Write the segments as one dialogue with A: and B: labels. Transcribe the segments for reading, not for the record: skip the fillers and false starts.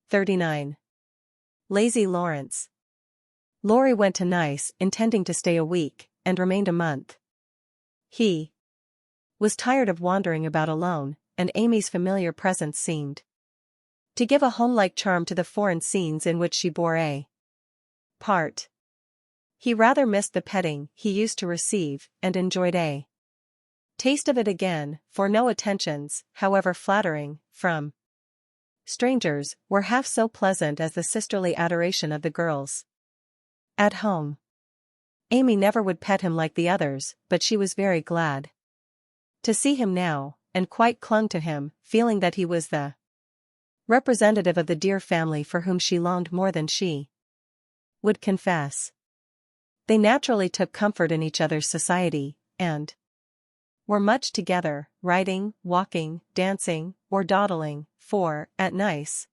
A: 39. Lazy Lawrence. Laurie went to Nice intending to stay a week, and remained a month. He was tired of wandering about alone, and Amy's familiar presence seemed to give a home-like charm to the foreign scenes in which she bore a part. He rather missed the petting he used to receive, and enjoyed a taste of it again, for no attentions, however flattering, from strangers, were half so pleasant as the sisterly adoration of the girls at home. Amy never would pet him like the others, but she was very glad to see him now, and quite clung to him, feeling that he was the representative of the dear family for whom she longed more than she would confess. They naturally took comfort in each other's society, and were much together, riding, walking, dancing, or dawdling, for, at Nice,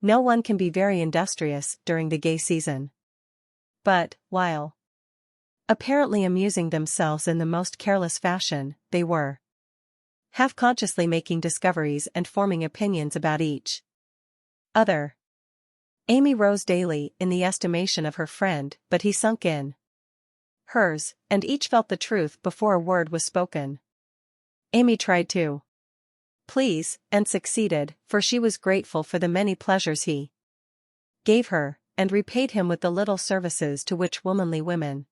A: no one can be very industrious during the gay season. But, while apparently amusing themselves in the most careless fashion, they were half-consciously making discoveries and forming opinions about each other. Amy rose daily in the estimation of her friend, but he sunk in hers, and each felt the truth before a word was spoken. Amy tried to please, and succeeded, for she was grateful for the many pleasures he gave her, and repaid him with the little services to which womanly women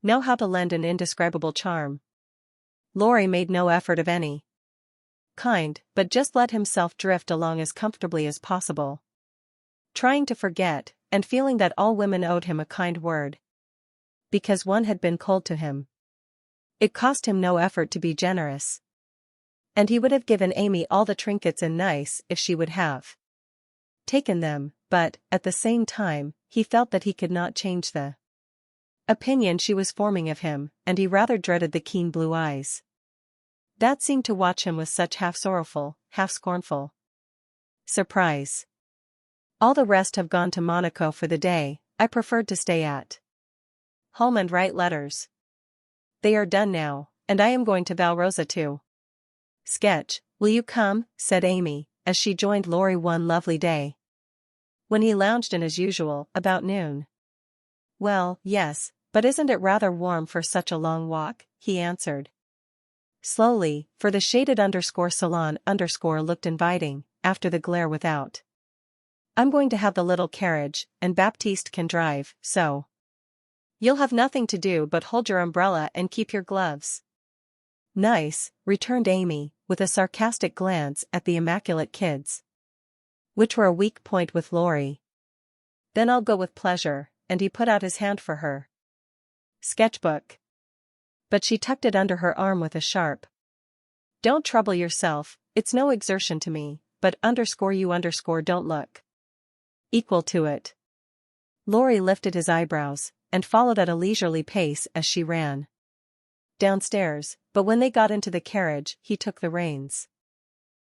A: know how to lend an indescribable charm. Laurie made no effort of any kind, but just let himself drift along as comfortably as possible, trying to forget, and feeling that all women owed him a kind word, because one had been cold to him. It cost him no effort to be generous, and he would have given Amy all the trinkets in Nice if she would have taken them, but, at the same time, he felt that he could not change the opinion she was forming of him, and he rather dreaded the keen blue eyes that seemed to watch him with such half-sorrowful, half-scornful surprise. All the rest have gone to Monaco for the day. I preferred to stay at home and write letters. They are done now, and I am going to Valrosa too. Sketch, will you come? Said Amy, as she joined Laurie one lovely day, when he lounged in as usual, about noon. Well, yes, but isn't it rather warm for such a long walk? He answered slowly, for the shaded salon looked inviting, after the glare without. I'm going to have the little carriage, and Baptiste can drive, so you'll have nothing to do but hold your umbrella and keep your gloves. Nice, returned Amy, with a sarcastic glance at the immaculate kids, which were a weak point with Laurie. Then I'll go with pleasure, and he put out his hand for her sketchbook. But she tucked it under her arm with a sharp "Don't trouble yourself, it's no exertion to me, but you don't look equal to it." Laurie lifted his eyebrows, and followed at a leisurely pace as she ran downstairs, but when they got into the carriage he took the reins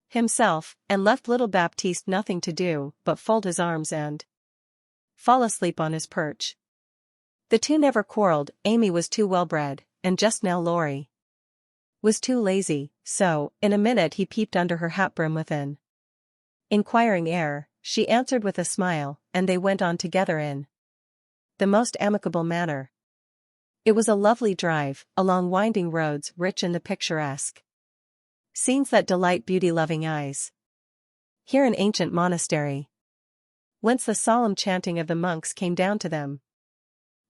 A: himself, and left little Baptiste nothing to do but fold his arms and fall asleep on his perch. The two never quarreled. Amy was too well-bred, and just now Laurie was too lazy, so, in a minute he peeped under her hat-brim with an inquiring air. She answered with a smile, and they went on together in the most amicable manner. It was a lovely drive, along winding roads rich in the picturesque scenes that delight beauty-loving eyes. Here an ancient monastery, whence the solemn chanting of the monks came down to them.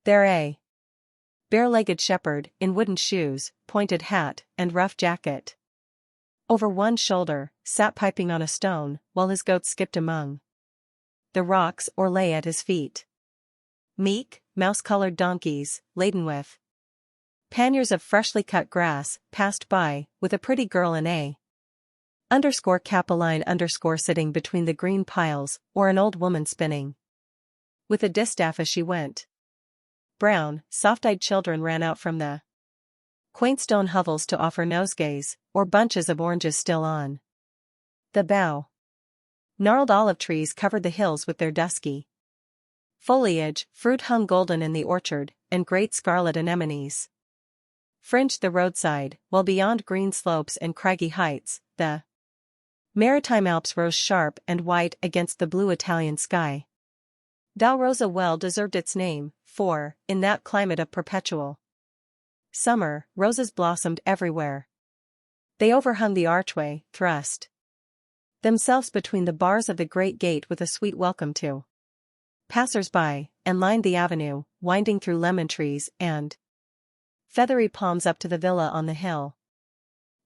A: There a bare-legged shepherd, in wooden shoes, pointed hat, and rough jacket over one shoulder, sat piping on a stone, while his goat skipped among the rocks or lay at his feet. Meek, mouse-colored donkeys, laden with panniers of freshly cut grass, passed by, with a pretty girl in a _capeline_ sitting between the green piles, or an old woman spinning with a distaff as she went. Brown, soft-eyed children ran out from the quaint stone hovels to offer nosegays, or bunches of oranges still on the bough. Gnarled olive trees covered the hills with their dusky foliage, fruit hung golden in the orchard, and great scarlet anemones fringed the roadside, while beyond green slopes and craggy heights, the Maritime Alps rose sharp and white against the blue Italian sky. Val Rosa well deserved its name, for, in that climate of perpetual summer, roses blossomed everywhere. They overhung the archway, thrust themselves between the bars of the great gate with a sweet welcome to passers-by, and lined the avenue, winding through lemon trees and feathery palms up to the villa on the hill.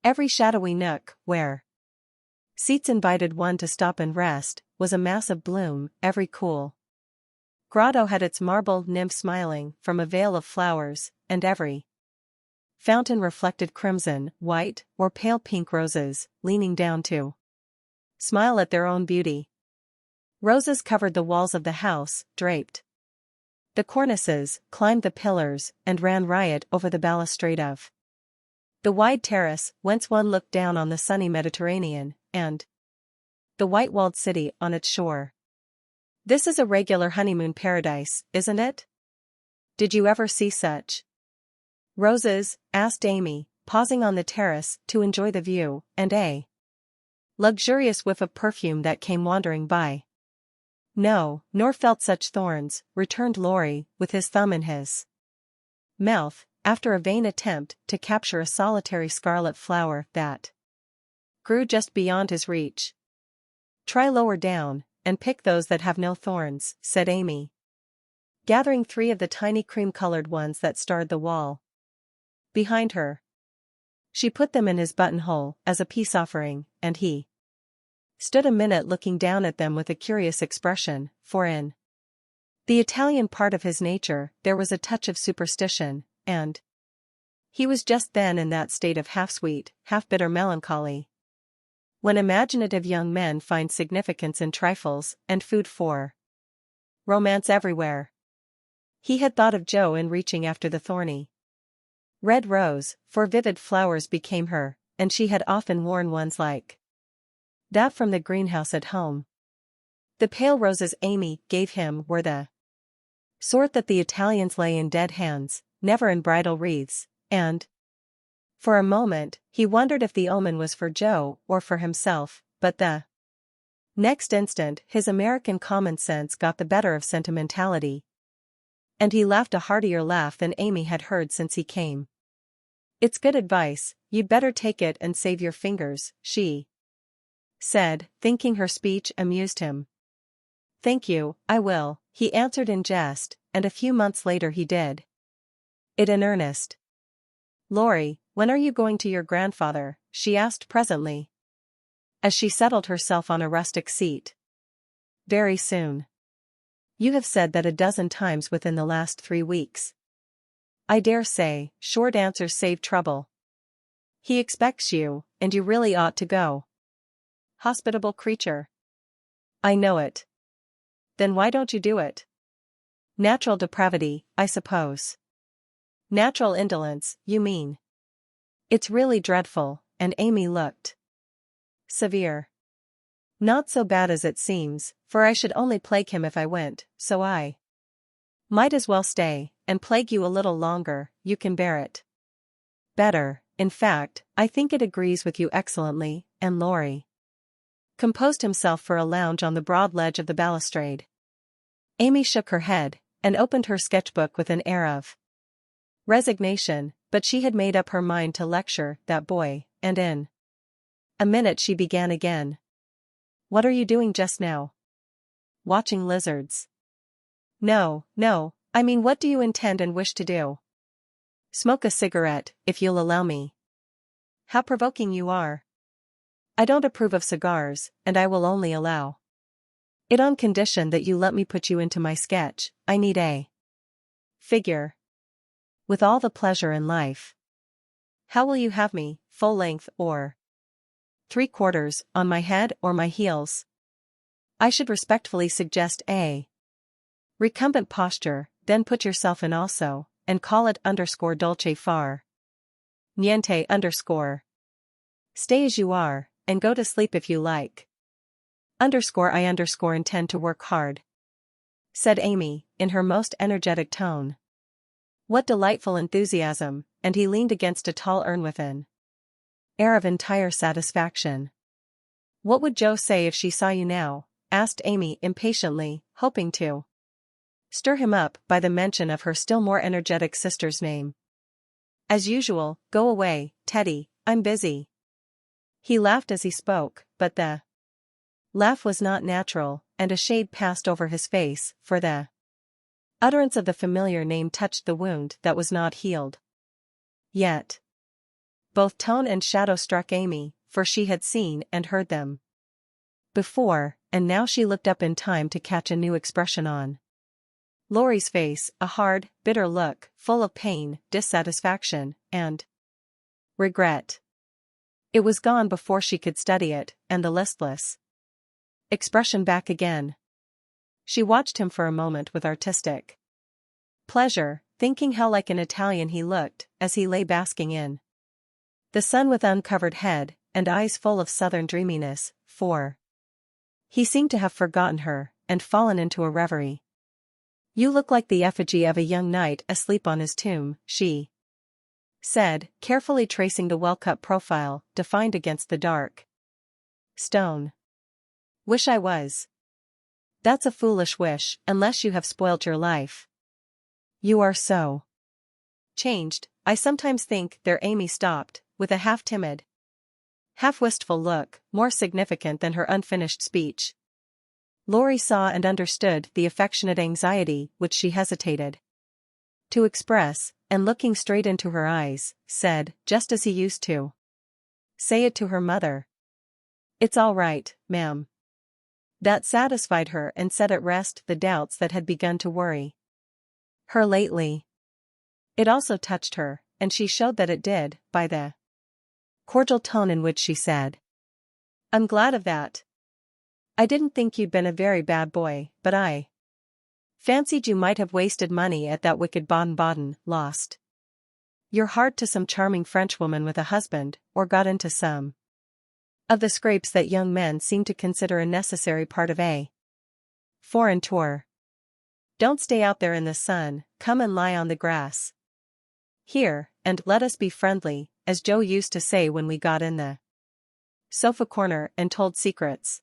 A: Every shadowy nook, where seats invited one to stop and rest, was a mass of bloom. Every cool grotto had its marble nymph smiling from a veil of flowers, and every fountain reflected crimson, white, or pale pink roses, leaning down to smile at their own beauty. Roses covered the walls of the house, draped the cornices, climbed the pillars, and ran riot over the balustrade of the wide terrace, whence one looked down on the sunny Mediterranean, and the white-walled city on its shore. This is a regular honeymoon paradise, isn't it? Did you ever see such roses? Asked Amy, pausing on the terrace to enjoy the view, and a luxurious whiff of perfume that came wandering by. No, nor felt such thorns, returned Laurie, with his thumb in his mouth, after a vain attempt to capture a solitary scarlet flower that grew just beyond his reach. Try lower down, and pick those that have no thorns, said Amy, gathering 3 of the tiny cream-colored ones that starred the wall behind her. She put them in his buttonhole as a peace offering, and he stood a minute looking down at them with a curious expression, for in the Italian part of his nature there was a touch of superstition, and he was just then in that state of half-sweet, half-bitter melancholy when imaginative young men find significance in trifles and food for romance everywhere. He had thought of Joe in reaching after the thorny red rose, for vivid flowers became her, and she had often worn ones like that from the greenhouse at home. The pale roses Amy gave him were the sort that the Italians lay in dead hands, never in bridal wreaths, and for a moment, he wondered if the omen was for Joe or for himself, but the next instant his American common sense got the better of sentimentality, and he laughed a heartier laugh than Amy had heard since he came. It's good advice, you'd better take it and save your fingers, she said, thinking her speech amused him. Thank you, I will, he answered in jest, and a few months later he did it in earnest. Laurie, when are you going to your grandfather? She asked presently, as she settled herself on a rustic seat. Very soon. You have said that a dozen times within the last 3 weeks. I dare say, short answers save trouble. He expects you, and you really ought to go. Hospitable creature. I know it. Then why don't you do it? Natural depravity, I suppose. Natural indolence, you mean. It's really dreadful, and Amy looked severe. Not so bad as it seems, for I should only plague him if I went, so I might as well stay, and plague you a little longer. You can bear it better. In fact, I think it agrees with you excellently, and Laurie composed himself for a lounge on the broad ledge of the balustrade. Amy shook her head, and opened her sketchbook with an air of resignation, but she had made up her mind to lecture that boy, and in a minute she began again. What are you doing just now? Watching lizards. No, I mean what do you intend and wish to do? Smoke a cigarette, if you'll allow me. How provoking you are. I don't approve of cigars, and I will only allow it on condition that you let me put you into my sketch. I need a figure. With all the pleasure in life. How will you have me, full length or 3/4, on my head or my heels? I should respectfully suggest a recumbent posture, then put yourself in also, and call it _dolce far niente _. Stay as you are, and go to sleep if you like. I intend to work hard, said Amy, in her most energetic tone. What delightful enthusiasm, and he leaned against a tall urn with an air of entire satisfaction. What would Joe say if she saw you now? Asked Amy impatiently, hoping to stir him up by the mention of her still more energetic sister's name. As usual, go away, Teddy, I'm busy. He laughed as he spoke, but the laugh was not natural, and a shade passed over his face, for the utterance of the familiar name touched the wound that was not healed yet. Both tone and shadow struck Amy, for she had seen and heard them before, and now she looked up in time to catch a new expression on Laurie's face, a hard, bitter look, full of pain, dissatisfaction, and regret. It was gone before she could study it, and the listless expression back again. She watched him for a moment with artistic pleasure, thinking how like an Italian he looked, as he lay basking in the sun with uncovered head, and eyes full of southern dreaminess, for he seemed to have forgotten her, and fallen into a reverie. You look like the effigy of a young knight asleep on his tomb, she said, carefully tracing the well-cut profile, defined against the dark stone. Wish I was. That's a foolish wish, unless you have spoilt your life. You are so changed, I sometimes think. There Amy stopped, with a half-timid, half-wistful look, more significant than her unfinished speech. Laurie saw and understood the affectionate anxiety which she hesitated to express, and looking straight into her eyes, said, just as he used to say it to her mother, "It's all right, ma'am." That satisfied her and set at rest the doubts that had begun to worry her lately. It also touched her, and she showed that it did, by the cordial tone in which she said, "I'm glad of that. I didn't think you'd been a very bad boy, but I fancied you might have wasted money at that wicked Baden-Baden, lost your heart to some charming Frenchwoman with a husband, or got into some of the scrapes that young men seem to consider a necessary part of a foreign tour. Don't stay out there in the sun, come and lie on the grass here, and let us be friendly, as Joe used to say when we got in the sofa corner and told secrets."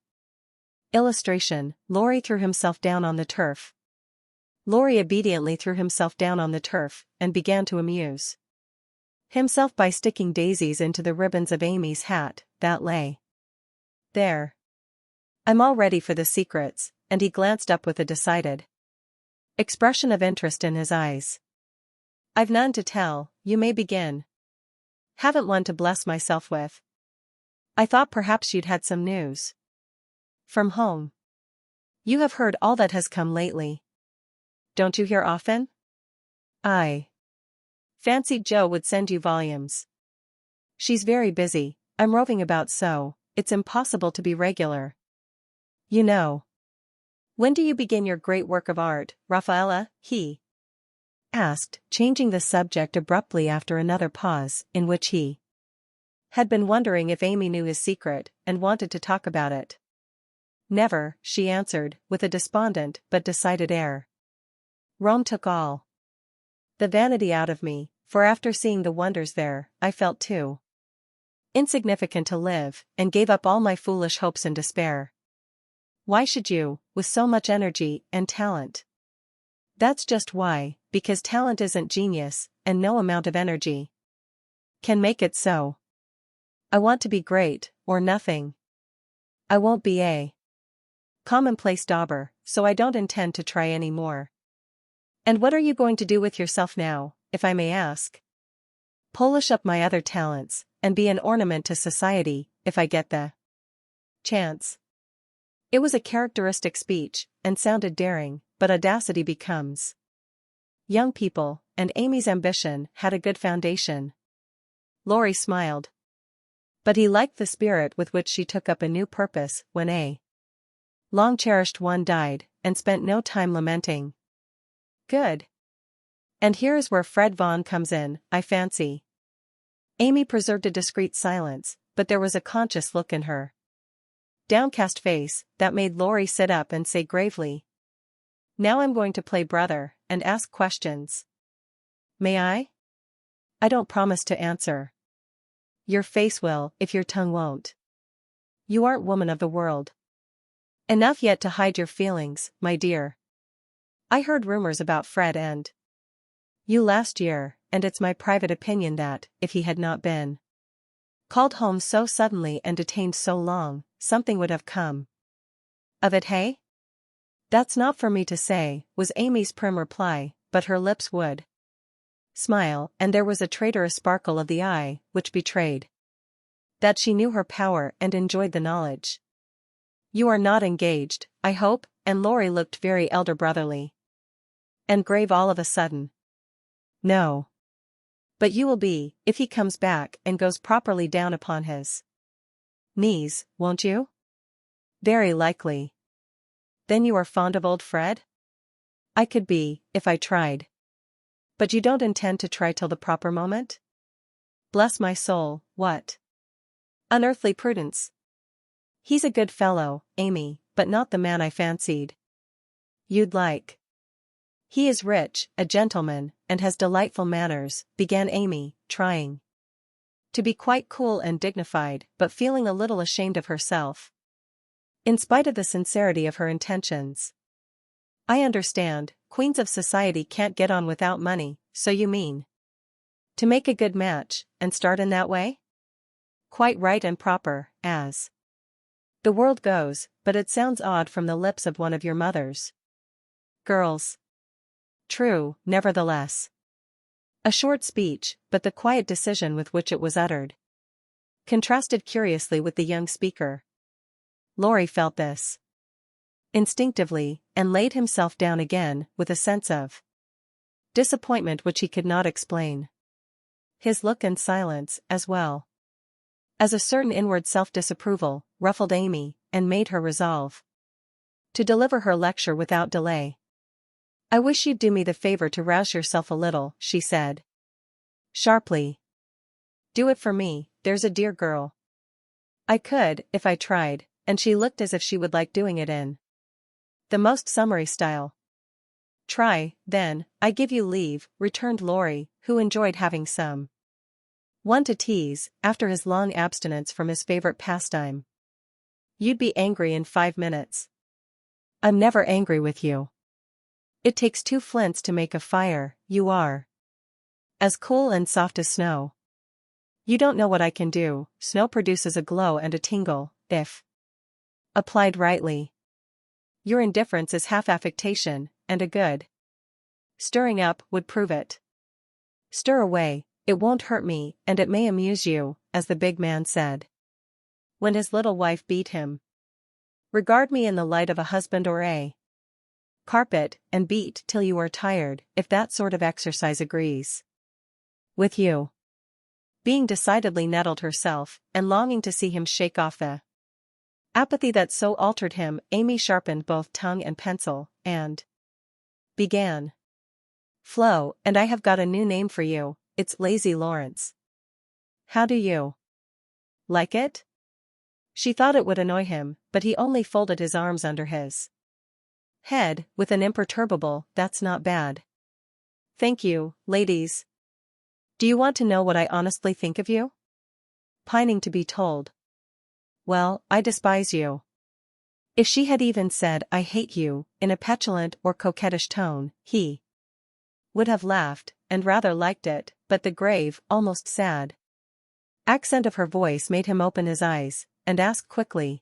A: Illustration, Laurie threw himself down on the turf. Laurie obediently threw himself down on the turf, and began to amuse himself by sticking daisies into the ribbons of Amy's hat, that lay there. "I'm all ready for the secrets," and he glanced up with a decided expression of interest in his eyes. "I've none to tell, you may begin." "Haven't one to bless myself with. I thought perhaps you'd had some news from home. You have heard all that has come lately. Don't you hear often?" "I fancied Joe would send you volumes." "She's very busy, I'm roving about so, it's impossible to be regular. You know." "When do you begin your great work of art, Rafaela?" he asked, changing the subject abruptly after another pause, in which he had been wondering if Amy knew his secret, and wanted to talk about it. "Never," she answered, with a despondent but decided air. "Rome took all the vanity out of me, for after seeing the wonders there, I felt too insignificant to live, and gave up all my foolish hopes in despair." "Why should you, with so much energy and talent?" "That's just why, because talent isn't genius, and no amount of energy can make it so. I want to be great, or nothing. I won't be a commonplace dauber, so I don't intend to try any more." "And what are you going to do with yourself now, if I may ask?" "Polish up my other talents, and be an ornament to society, if I get the chance." It was a characteristic speech, and sounded daring, but audacity becomes young people, and Amy's ambition had a good foundation. Laurie smiled. But he liked the spirit with which she took up a new purpose when a long-cherished one died, and spent no time lamenting. "Good. And here is where Fred Vaughn comes in, I fancy." Amy preserved a discreet silence, but there was a conscious look in her downcast face that made Laurie sit up and say gravely, "Now I'm going to play brother, and ask questions. May I?" "I don't promise to answer." "Your face will, if your tongue won't." You aren't woman of the world. Enough yet to hide your feelings, my dear. I heard rumors about Fred and you last year, and it's my private opinion that, if he had not been called home so suddenly and detained so long, something would have come of it, hey? That's not for me to say, was Amy's prim reply, but her lips would smile, and there was a traitorous sparkle of the eye, which betrayed that she knew her power and enjoyed the knowledge. You are not engaged, I hope, and Laurie looked very elder brotherly and grave all of a sudden. No. But you will be, if he comes back and goes properly down upon his knees, won't you? Very likely. Then you are fond of old Fred? I could be, if I tried. But you don't intend to try till the proper moment? Bless my soul, what unearthly prudence. He's a good fellow, Amy, but not the man I fancied you'd like. He is rich, a gentleman, and has delightful manners, began Amy, trying to be quite cool and dignified, but feeling a little ashamed of herself, in spite of the sincerity of her intentions. I understand, queens of society can't get on without money, so you mean to make a good match, and start in that way? Quite right and proper, as the world goes, but it sounds odd from the lips of one of your mother's girls. True, nevertheless. A short speech, but the quiet decision with which it was uttered contrasted curiously with the young speaker. Laurie felt this instinctively, and laid himself down again, with a sense of disappointment which he could not explain. His look and silence, as well as a certain inward self-disapproval, ruffled Amy, and made her resolve to deliver her lecture without delay. I wish you'd do me the favor to rouse yourself a little, she said sharply. Do it for me, there's a dear girl. I could, if I tried, and she looked as if she would like doing it in the most summary style. Try, then, I give you leave, returned Laurie, who enjoyed having some one to tease, after his long abstinence from his favorite pastime. You'd be angry in 5 minutes. I'm never angry with you. It takes 2 flints to make a fire, you are as cool and soft as snow. You don't know what I can do, snow produces a glow and a tingle, if applied rightly. Your indifference is half affectation, and a good stirring up would prove it. Stir away, it won't hurt me, and it may amuse you, as the big man said when his little wife beat him. Regard me in the light of a husband or a carpet, and beat till you are tired, if that sort of exercise agrees with you. Being decidedly nettled herself, and longing to see him shake off the apathy that so altered him, Amy sharpened both tongue and pencil, and began. Flo, and I have got a new name for you, it's Lazy Lawrence. How do you like it? She thought it would annoy him, but he only folded his arms under his head, with an imperturbable, that's not bad. Thank you, ladies. Do you want to know what I honestly think of you? Pining to be told. Well, I despise you. If she had even said, I hate you, in a petulant or coquettish tone, he would have laughed, and rather liked it, but the grave, almost sad accent of her voice made him open his eyes, and ask quickly.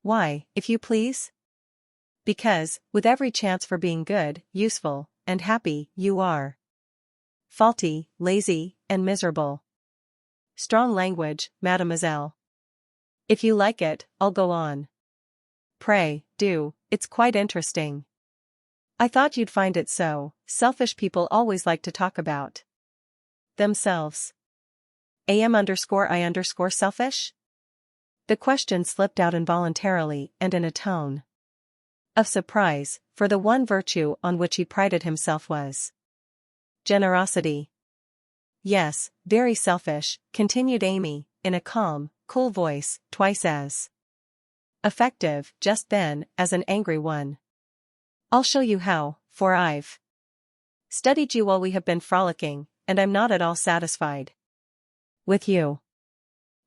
A: Why, if you please? Because, with every chance for being good, useful, and happy, you are faulty, lazy, and miserable. Strong language, mademoiselle. If you like it, I'll go on. Pray, do, it's quite interesting. I thought you'd find it so. Selfish people always like to talk about themselves. am_I_ selfish? The question slipped out involuntarily and in a tone of surprise, for the one virtue on which he prided himself was generosity. Yes, very selfish, continued Amy, in a calm, cool voice, twice as effective, just then, as an angry one. I'll show you how, for I've studied you while we have been frolicking, and I'm not at all satisfied with you.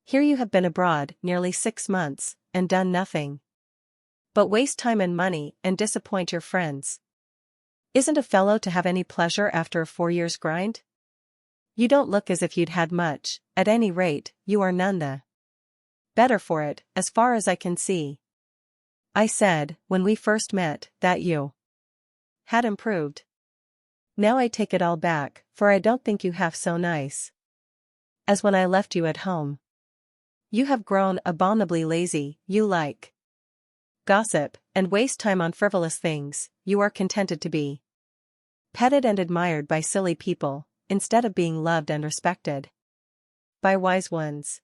A: Here you have been abroad nearly 6 months, and done nothing but waste time and money and disappoint your friends. Isn't a fellow to have any pleasure after a 4 years' grind? You don't look as if you'd had much. At any rate, you are none the better for it, as far as I can see. I said, when we first met, that you had improved. Now I take it all back, for I don't think you half so nice as when I left you at home. You have grown abominably lazy. You like gossip, and waste time on frivolous things. You are contented to be petted and admired by silly people, instead of being loved and respected by wise ones.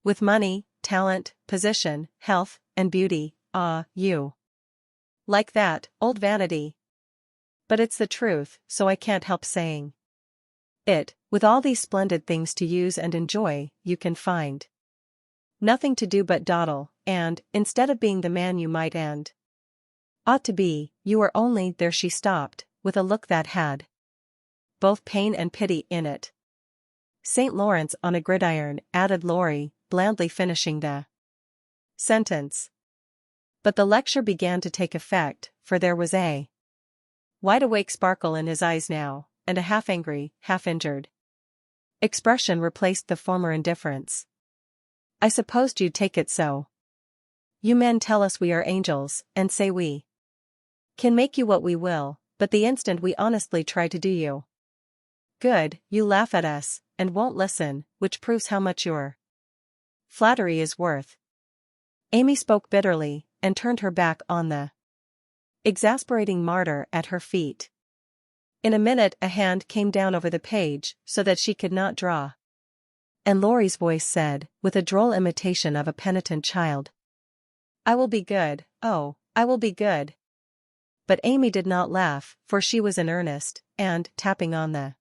A: With money, talent, position, health, and beauty, you like that, old vanity. But it's the truth, so I can't help saying it. With all these splendid things to use and enjoy, you can find nothing to do but dawdle, and, instead of being the man you might and ought to be, you are only. There she stopped, with a look that had both pain and pity in it. St. Lawrence on a gridiron, added Laurie, blandly finishing the sentence. But the lecture began to take effect, for there was a wide-awake sparkle in his eyes now, and a half-angry, half-injured expression replaced the former indifference. I supposed you'd take it so. You men tell us we are angels, and say we can make you what we will, but the instant we honestly try to do you good, you laugh at us, and won't listen, which proves how much your flattery is worth. Amy spoke bitterly, and turned her back on the exasperating martyr at her feet. In a minute a hand came down over the page, so that she could not draw. And Laurie's voice said, with a droll imitation of a penitent child, I will be good, oh, I will be good. But Amy did not laugh, for she was in earnest, and, tapping on the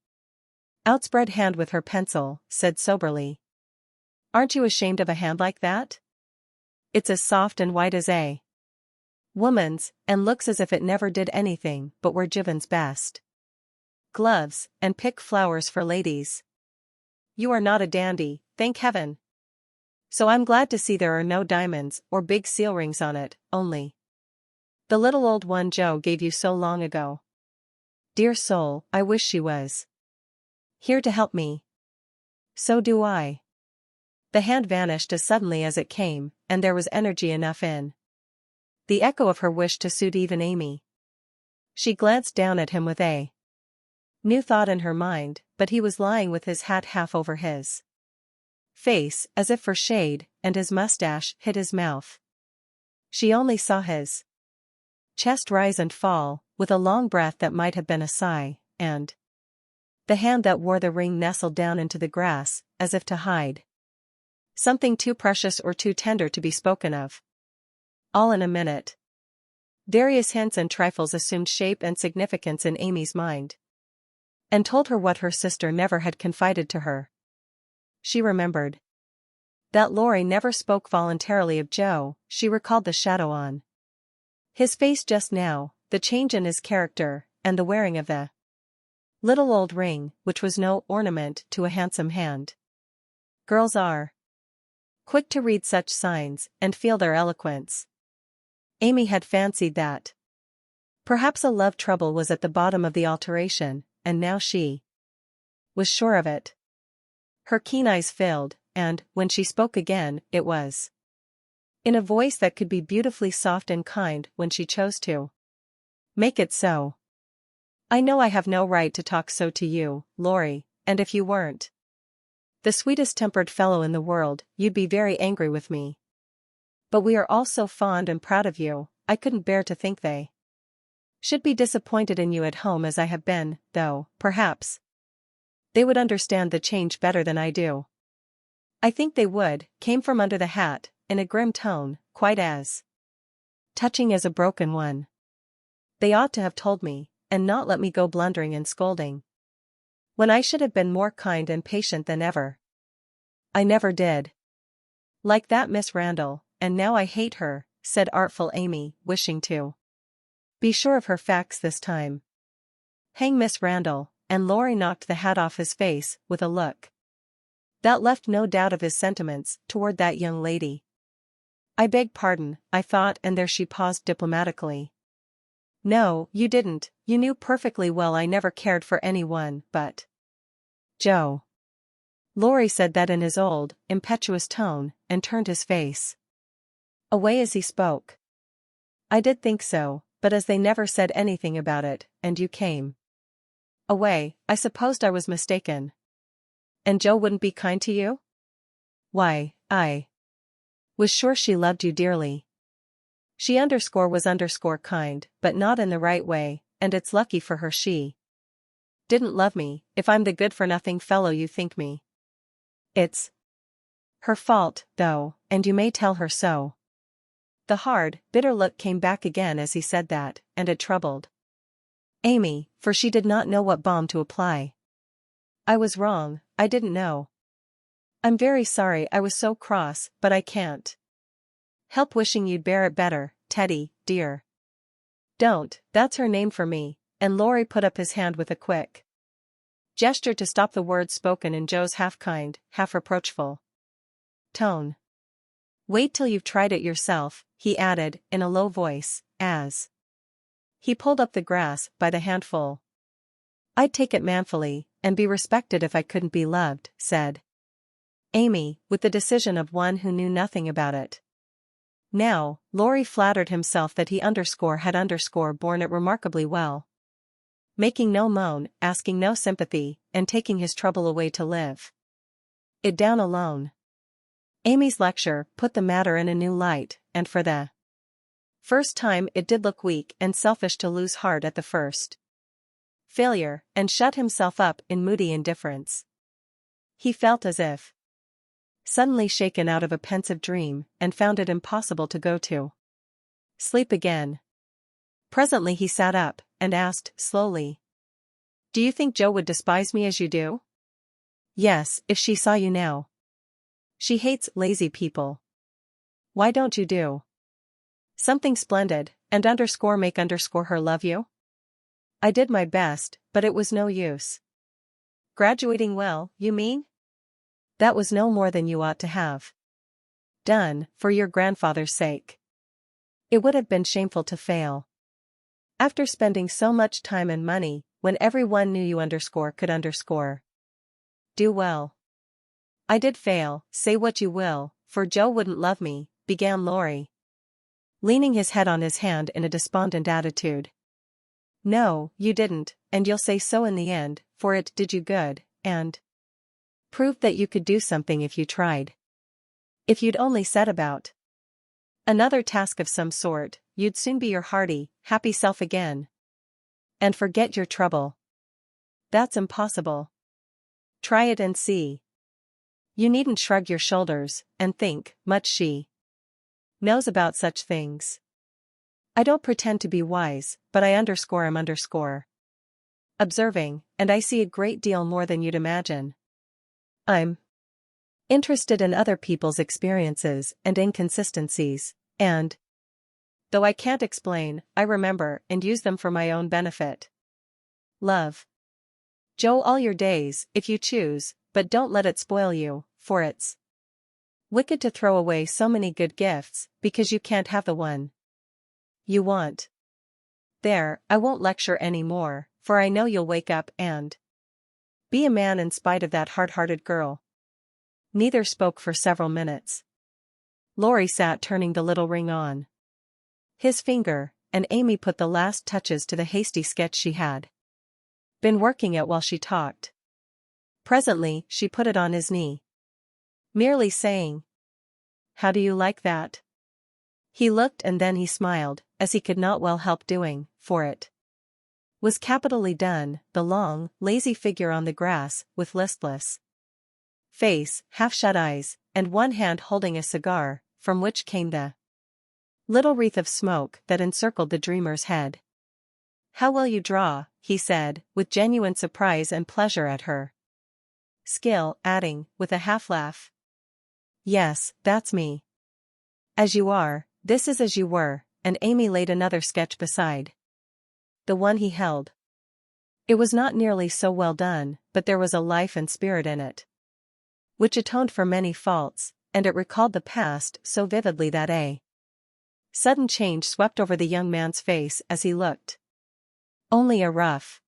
A: outspread hand with her pencil, said soberly, Aren't you ashamed of a hand like that? It's as soft and white as a woman's, and looks as if it never did anything but wear Jiven's best gloves, and pick flowers for ladies. You are not a dandy, thank heaven. So I'm glad to see there are no diamonds or big seal rings on it, only the little old one Joe gave you so long ago. Dear soul, I wish she was here to help me. So do I. The hand vanished as suddenly as it came, and there was energy enough in the echo of her wish to suit even Amy. She glanced down at him with a new thought in her mind, but he was lying with his hat half over his face, as if for shade, and his mustache hid his mouth. She only saw his chest rise and fall, with a long breath that might have been a sigh, and the hand that wore the ring nestled down into the grass, as if to hide something too precious or too tender to be spoken of. All in a minute. Various hints and trifles assumed shape and significance in Amy's mind, and told her what her sister never had confided to her. She remembered that Laurie never spoke voluntarily of Joe. She recalled the shadow on his face just now, the change in his character, and the wearing of the little old ring, which was no ornament to a handsome hand. Girls are quick to read such signs, and feel their eloquence. Amy had fancied that perhaps a love trouble was at the bottom of the alteration, and now she was sure of it. Her keen eyes filled, and, when she spoke again, it was in a voice that could be beautifully soft and kind when she chose to make it so. I know I have no right to talk so to you, Laurie, and if you weren't the sweetest-tempered fellow in the world, you'd be very angry with me. But we are all so fond and proud of you, I couldn't bear to think they should be disappointed in you at home as I have been, though, perhaps, they would understand the change better than I do. I think they would, came from under the hat, in a grim tone, quite as touching as a broken one. They ought to have told me, and not let me go blundering and scolding, when I should have been more kind and patient than ever. I never did. Like that Miss Randall, and now I hate her, said artful Amy, wishing to be sure of her facts this time. Hang Miss Randall, and Laurie knocked the hat off his face, with a look That left no doubt of his sentiments toward that young lady. I beg pardon, I thought, and there she paused diplomatically. No, you didn't, you knew perfectly well I never cared for anyone but Joe. Laurie said that in his old, impetuous tone, and turned his face away as he spoke. I did think so, but as they never said anything about it, and you came away, I supposed I was mistaken. And Joe wouldn't be kind to you? Why, I was sure she loved you dearly. She was kind, but not in the right way, and it's lucky for her she didn't love me, if I'm the good-for-nothing fellow you think me. It's her fault, though, and you may tell her so. The hard, bitter look came back again as he said that, and it troubled Amy, for she did not know what balm to apply. I was wrong, I didn't know. I'm very sorry I was so cross, but I can't help wishing you'd bear it better, Teddy, dear. Don't, that's her name for me, and Laurie put up his hand with a quick gesture to stop the words spoken in Joe's half-kind, half-reproachful tone. Wait till you've tried it yourself, he added, in a low voice, as he pulled up the grass by the handful. I'd take it manfully, and be respected if I couldn't be loved, said Amy, with the decision of one who knew nothing about it. Now, Laurie flattered himself that he had borne it remarkably well. Making no moan, asking no sympathy, and taking his trouble away to live it down alone. Amy's lecture put the matter in a new light, and for the first time it did look weak and selfish to lose heart at the first failure, and shut himself up in moody indifference. He felt as if suddenly shaken out of a pensive dream, and found it impossible to go to sleep again. Presently he sat up, and asked, slowly, Do you think Joe would despise me as you do? Yes, if she saw you now. She hates lazy people. Why don't you do something splendid, and make her love you? I did my best, but it was no use. Graduating well, you mean? That was no more than you ought to have done, for your grandfather's sake. It would have been shameful to fail. After spending so much time and money, when everyone knew you could do well. I did fail, say what you will, for Joe wouldn't love me, began Laurie, leaning his head on his hand in a despondent attitude. No, you didn't, and you'll say so in the end, for it did you good, and proved that you could do something if you tried. If you'd only set about another task of some sort, you'd soon be your hearty, happy self again. And forget your trouble. That's impossible. Try it and see. You needn't shrug your shoulders, and think much she knows about such things. I don't pretend to be wise, but I am observing, and I see a great deal more than you'd imagine. I'm interested in other people's experiences and inconsistencies, and though I can't explain, I remember and use them for my own benefit. Love Joe all your days, if you choose, but don't let it spoil you, for it's wicked to throw away so many good gifts, because you can't have the one you want. There, I won't lecture any more, for I know you'll wake up and be a man in spite of that hard-hearted girl. Neither spoke for several minutes. Laurie sat turning the little ring on his finger, and Amy put the last touches to the hasty sketch she had been working at while she talked. Presently, she put it on his knee, merely saying, How do you like that? He looked and then he smiled, as he could not well help doing, for it was capitally done, the long, lazy figure on the grass, with listless face, half-shut eyes, and one hand holding a cigar, from which came the little wreath of smoke that encircled the dreamer's head. How well you draw, he said, with genuine surprise and pleasure at her skill, adding, with a half-laugh, Yes, that's me. As you are, this is as you were, and Amy laid another sketch beside the one he held. It was not nearly so well done, but there was a life and spirit in it. which atoned for many faults, and it recalled the past so vividly that a sudden change swept over the young man's face as he looked. Only a rough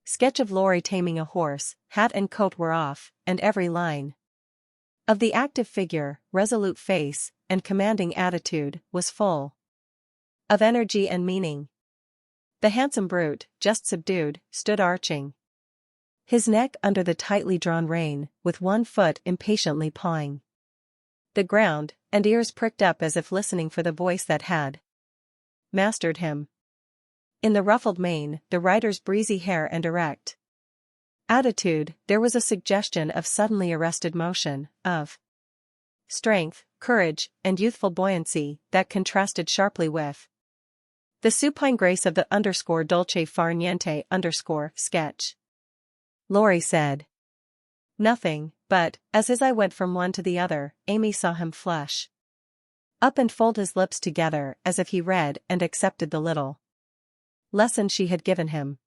A: sketch of Laurie taming a horse, hat and coat were off, and every line of the active figure, resolute face, and commanding attitude was full of energy and meaning. The handsome brute, just subdued, stood arching his neck under the tightly drawn rein, with one foot impatiently pawing the ground, and ears pricked up as if listening for the voice that had mastered him. In the ruffled mane, the rider's breezy hair and erect attitude, there was a suggestion of suddenly arrested motion, of strength, courage, and youthful buoyancy that contrasted sharply with the supine grace of the _dolce far niente sketch. Laurie said nothing, but, as his eye went from one to the other, Amy saw him flush up and fold his lips together as if he read and accepted the little lesson she had given him.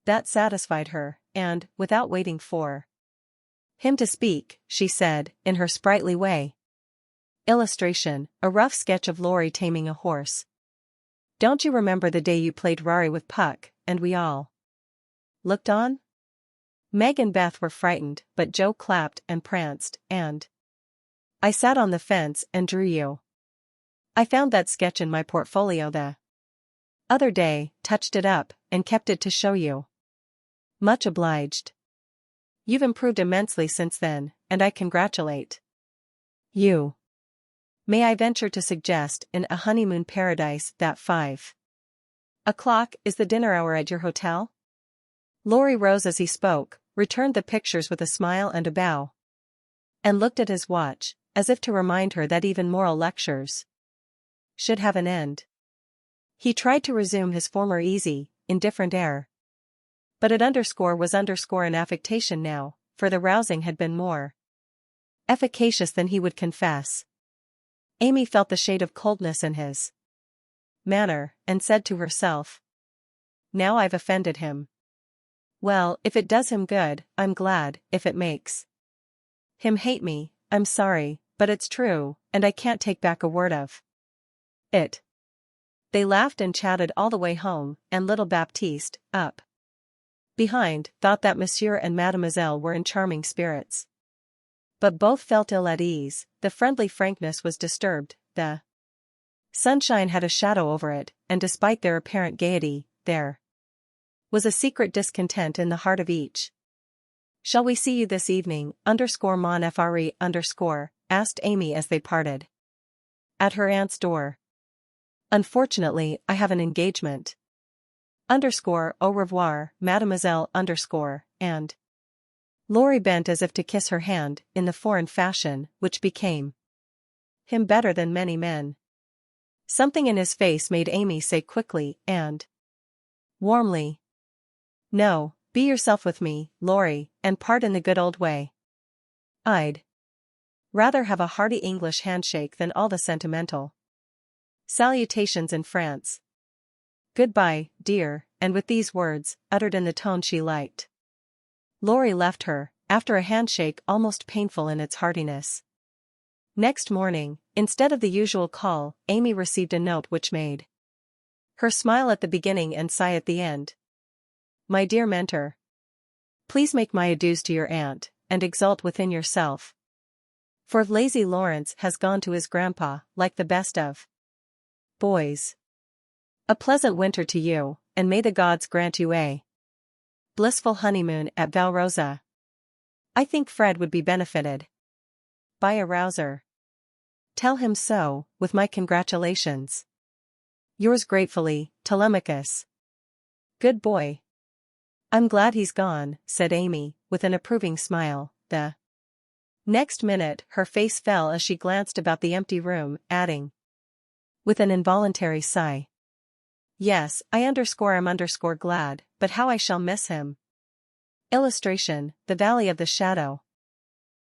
A: That satisfied her, and, without waiting for him to speak, she said, in her sprightly way. Illustration, a rough sketch of Laurie taming a horse. Don't you remember the day you played Rari with Puck, and we all looked on? Meg and Beth were frightened, but Joe clapped and pranced, and I sat on the fence and drew you. I found that sketch in my portfolio the other day, touched it up, and kept it to show you. Much obliged. You've improved immensely since then, and I congratulate you. May I venture to suggest in a honeymoon paradise that 5 o'clock is the dinner hour at your hotel? Laurie rose as he spoke, returned the pictures with a smile and a bow, and looked at his watch, as if to remind her that even moral lectures should have an end. He tried to resume his former easy, indifferent air, but it was an affectation now, for the rousing had been more efficacious than he would confess. Amy felt the shade of coldness in his manner, and said to herself, now I've offended him. Well, if it does him good, I'm glad; if it makes him hate me, I'm sorry, but it's true, and I can't take back a word of it. They laughed and chatted all the way home, and little Baptiste, up behind, thought that Monsieur and Mademoiselle were in charming spirits. But both felt ill at ease, the friendly frankness was disturbed, the sunshine had a shadow over it, and despite their apparent gaiety, there was a secret discontent in the heart of each. Shall we see you this evening, _mon FRE_, asked Amy as they parted at her aunt's door. Unfortunately, I have an engagement. Au revoir, mademoiselle and Laurie bent as if to kiss her hand, in the foreign fashion, which became him better than many men. Something in his face made Amy say quickly and warmly, no, be yourself with me, Laurie, and part in the good old way. I'd rather have a hearty English handshake than all the sentimental salutations in France. Goodbye, dear, and with these words, uttered in the tone she liked, Laurie left her, after a handshake almost painful in its heartiness. Next morning, instead of the usual call, Amy received a note which made her smile at the beginning and sigh at the end. My dear mentor, please make my adieus to your aunt, and exult within yourself, for lazy Lawrence has gone to his grandpa, like the best of boys. A pleasant winter to you, and may the gods grant you a blissful honeymoon at Valrosa. I think Fred would be benefited by a rouser. Tell him so, with my congratulations. Yours gratefully, Telemachus. Good boy. I'm glad he's gone, said Amy, with an approving smile. The next minute her face fell as she glanced about the empty room, adding, with an involuntary sigh, yes, I'm glad, but how I shall miss him. Illustration, The Valley of the Shadow.